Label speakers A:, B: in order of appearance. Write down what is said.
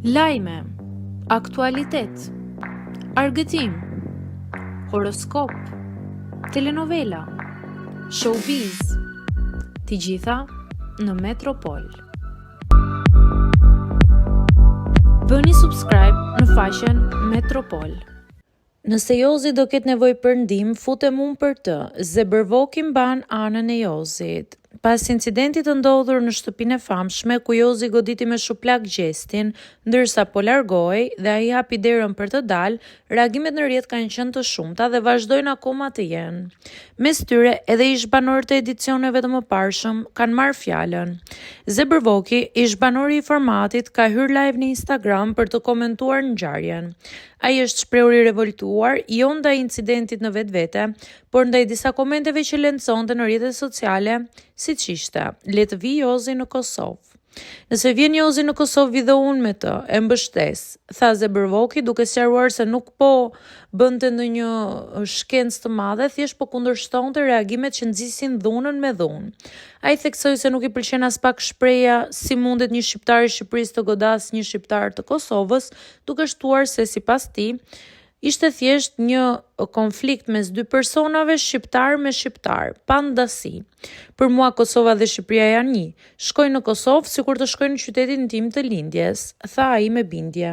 A: Lajme, aktualitet, argëtim, horoskop, telenovela, showbiz, të gjitha në Metropol. Bëni subscribe në faqen Metropol. Nëse Jozi do ketë nevojë për ndihmë, futem unë për të. Zebërvoki mban anën e Jozit. Pas incidentit të ndodhur në shtëpinë e famshme, ku Jozi goditi me shuplak gjestin, ndërsa po largohej dhe ai hapi derën për të dalë, reagimet në rrjet kanë qenë të shumta dhe vazhdojnë akoma të jenë. Mes tyre, edhe ish-banorët e edicioneve të mëparshëm kanë marrë fjalën. Zebërvoki, ish-banori i formatit, ka hyrë live në Instagram për të komentuar ngjarjen. Ai është shprehur i revoltuar, jo ndaj incidentit në vetvete, por ndaj disa komenteve që lëndsonte në rrjetet sociale, siç ishte: "Le të vi Jozi në Kosovë. Nëse vjen Jozi në Kosovë, vi dhe unë me të, e mbështes", tha Zebërvoki, duke sqaruar se nuk po bënte ndonjë shkencë të madhe, thjesht po kundërshtonte reagimet që nxisin dhunën me dhunë. Ai theksoi se nuk i pëlqen as pak shpreha "si mundet një shqiptar i Shqipërisë të godasë një shqiptar të Kosovës", duke shtuar se sipas tij ishte thjesht një konflikt mes dy personave, shqiptar me shqiptar, pa ndasi. "Për mua Kosova dhe Shqipëria janë një. Shkoj në Kosovë sikur të shkoj në qytetin tim të lindjes", tha ai me bindje.